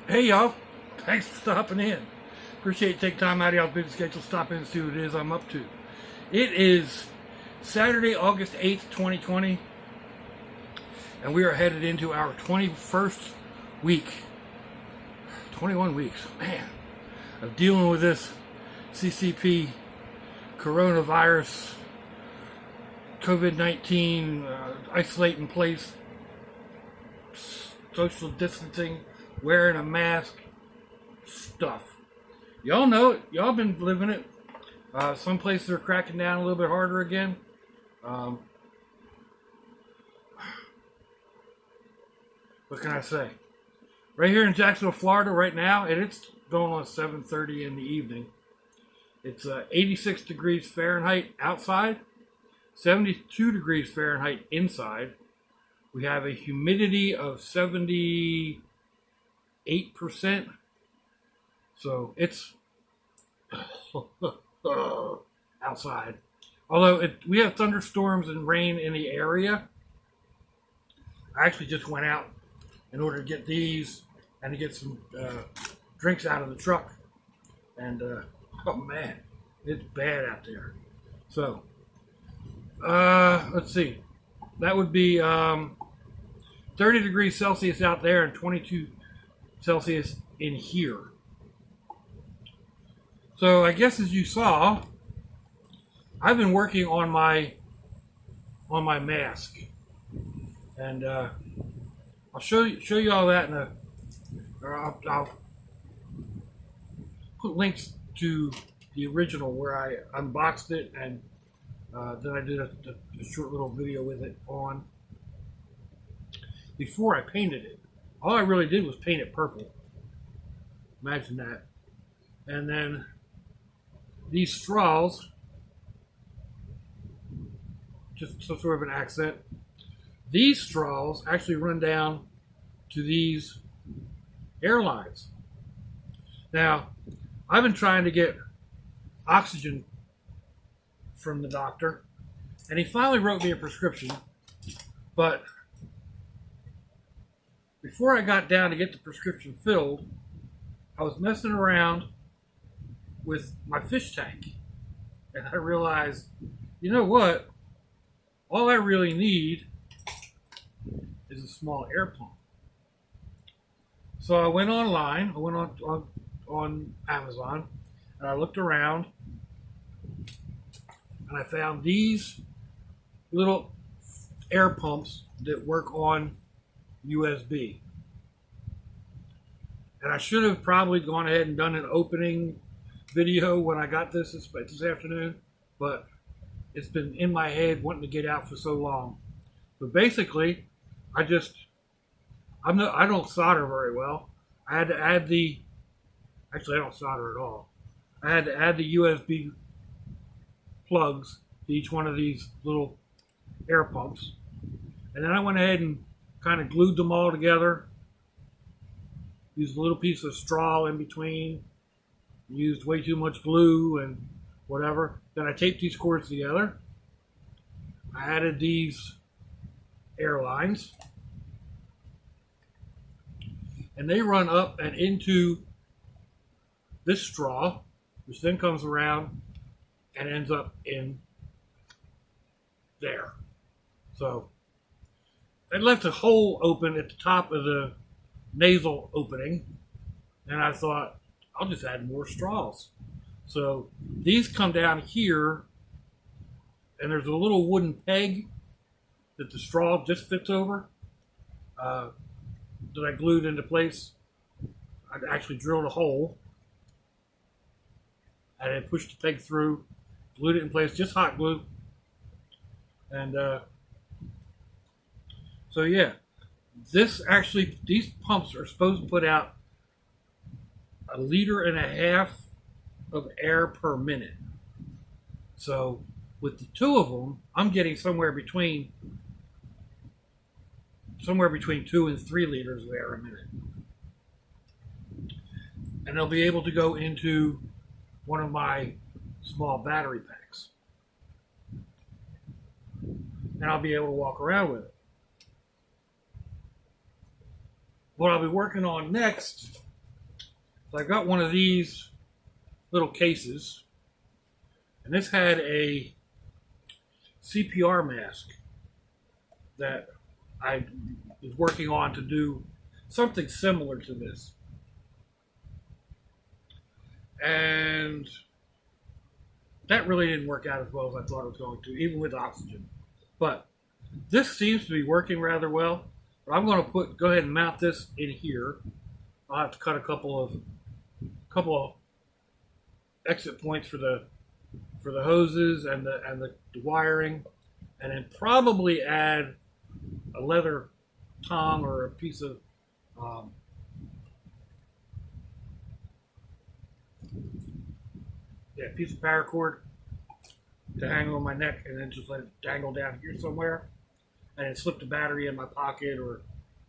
Hey y'all, thanks for stopping in. Appreciate you taking time out of y'all's busy schedule to stop in and see what it is I'm up to. It is Saturday, August 8th, 2020, and we are headed into our 21st week. 21 weeks, man, of dealing with this CCP, coronavirus, COVID-19, isolate in place, social distancing, wearing a mask, stuff. Y'all know it. Y'all been living it. Some places are cracking down a little bit harder again. What can I say? Right here in Jacksonville, Florida, right now, and it's going on 7:30 in the evening. It's 86 degrees Fahrenheit outside, 72 degrees Fahrenheit inside. We have a humidity of 78%. So it's outside. Although we have thunderstorms and rain in the area. I actually just went out in order to get these and to get some drinks out of the truck. And oh man, it's bad out there. So let's see. That would be 30 degrees Celsius out there and 22 Celsius in here. So I guess as you saw, I've been working on my mask, and I'll show you all that I'll put links to the original where I unboxed it, and then I did a short little video with it on before I painted it. All I really did was paint it purple. Imagine that. And then these straws, just some sort of an accent. These straws actually run down to these airlines. Now, I've been trying to get oxygen from the doctor, and he finally wrote me a prescription, but before I got down to get the prescription filled, I was messing around with my fish tank, and I realized, you know what? All I really need is a small air pump. So I went online. I went on Amazon, and I looked around, and I found these little air pumps that work on USB. And I should have probably gone ahead and done an opening video when I got this afternoon, but it's been in my head wanting to get out for so long. But basically, I don't solder very well. I had to add actually I don't solder at all. I had to add the USB plugs to each one of these little air pumps. And then I went ahead and kind of glued them all together. Used a little piece of straw in between. Used way too much glue and whatever. Then I taped these cords together. I added these airlines. And they run up and into this straw, which then comes around and ends up in there. So I left a hole open at the top of the nasal opening, and I thought, I'll just add more straws. So these come down here, and there's a little wooden peg that the straw just fits over that I glued into place. I actually drilled a hole and then pushed the peg through, glued it in place, just hot glue. And so yeah, these pumps are supposed to put out 1.5 liters of air per minute. So with the two of them, I'm getting somewhere between somewhere between 2 and 3 liters of air a minute. And they'll be able to go into one of my small battery packs. And I'll be able to walk around with it. What I'll be working on next is I've got one of these little cases, and this had a CPR mask that I was working on to do something similar to this. And that really didn't work out as well as I thought it was going to, even with oxygen. But this seems to be working rather well. But I'm going to go ahead and mount this in here. I'll have to cut a couple of exit points for the hoses and the wiring, and then probably add a leather tongue or a piece of piece of paracord to hang on my neck, and then just let it dangle down here somewhere, and then slip the battery in my pocket or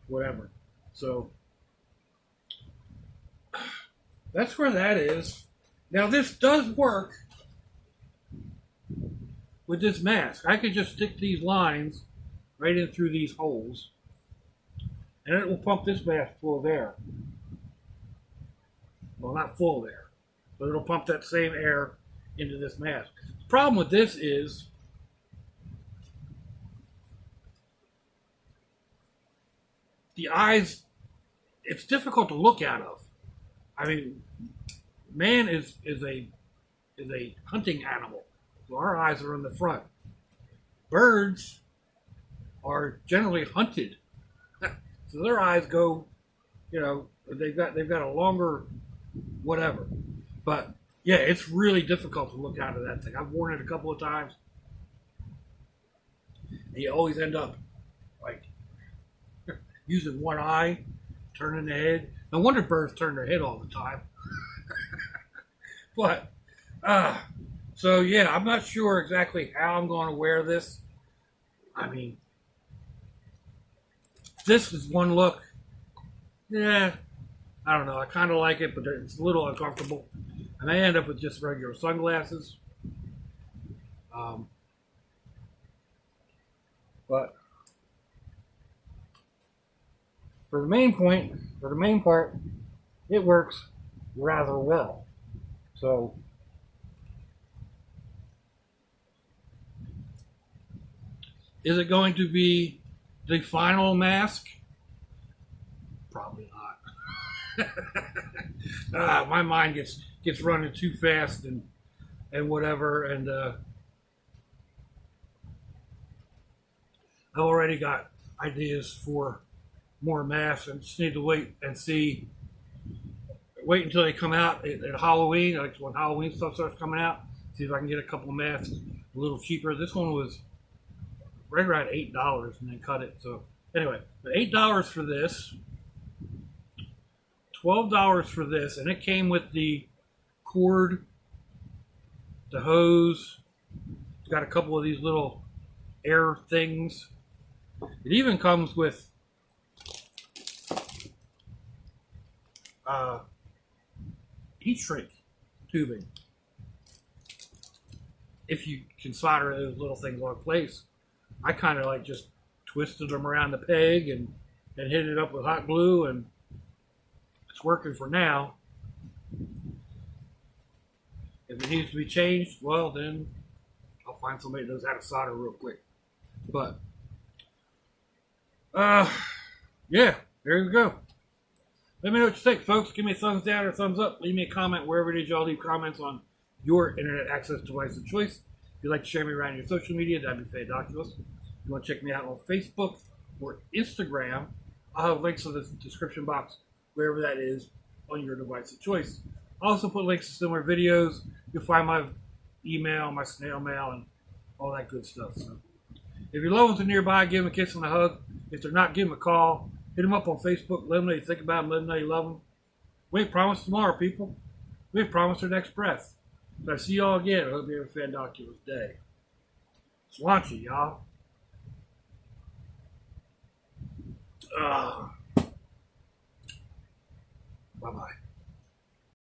whatever. So that's where that is. Now this does work with this mask. I could just stick these lines right in through these holes, and it will pump this mask full of air. Well, not full of air, but it'll pump that same air into this mask. The problem with this is the eyes, it's difficult to look out of. I mean, man is a hunting animal. So our eyes are in the front. Birds are generally hunted. So their eyes go, they've got a longer whatever. But yeah, it's really difficult to look out of that thing. I've worn it a couple of times. And you always end up like using one eye, turning the head. No wonder birds turn their head all the time. But so yeah, I'm not sure exactly how I'm going to wear this. I mean, this is one look. Yeah, I don't know. I kind of like it, but it's a little uncomfortable. I may end up with just regular sunglasses. But for the main part, it works rather well. So is it going to be the final mask? Probably not. My mind gets running too fast and whatever, and I've already got ideas for more masks, and just need to wait until they come out at Halloween, like when Halloween stuff starts coming out. See if I can get a couple of masks a little cheaper. This one was right around $8, and then cut it. So anyway, $8 for this, $12 for this, and it came with the cord, the hose. It's got a couple of these little air things. It even comes with heat shrink tubing, if you can solder those little things on place. I kind of like just twisted them around the peg and hit it up with hot glue, and it's working for now. If it needs to be changed, well, then I'll find somebody that knows how to solder real quick. But yeah, there you go. Let me know what you think, folks. Give me a thumbs down or a thumbs up. Leave me a comment wherever it is y'all leave comments on your internet access device of choice. If you'd like to share me around your social media, that'd be fantabulous. If you want to check me out on Facebook or Instagram, I'll have links in the description box, wherever that is on your device of choice. I'll also put links to similar videos. You'll find my email, my snail mail, and all that good stuff. So if your loved ones are nearby, give them a kiss and a hug. If they're not, give them a call. Hit them up on Facebook. Let them know you think about them. Let them know you love them. We ain't promised tomorrow, people. We ain't promised our next breath. So I see y'all again. I hope you have a fantabulous day. Swanchy, y'all. Bye bye.